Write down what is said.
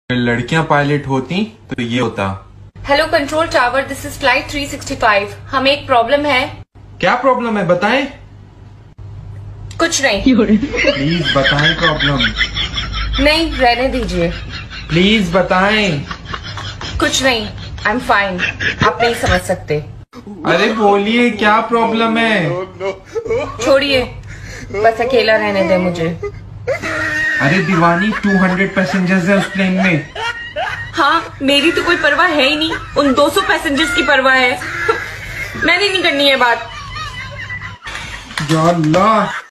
लड़कियां पायलट होती तो ये होता। Hello control tower, this is flight 365। हमें एक प्रॉब्लम है। क्या प्रॉब्लम है बताएं? कुछ नहीं। प्लीज बताएं प्रॉब्लम। नहीं, रहने दीजिए। प्लीज बताएं। कुछ नहीं, आई एम फाइन। आप नहीं समझ सकते। अरे बोलिए क्या प्रॉब्लम है? छोड़िए, बस अकेला रहने दे मुझे। अरे दीवानी, 200 पैसेंजर्स है उस प्लेन में। हाँ, मेरी तो कोई परवाह है ही नहीं, उन 200 पैसेंजर्स की परवाह है। मैंने नहीं करनी है बात। या अल्लाह।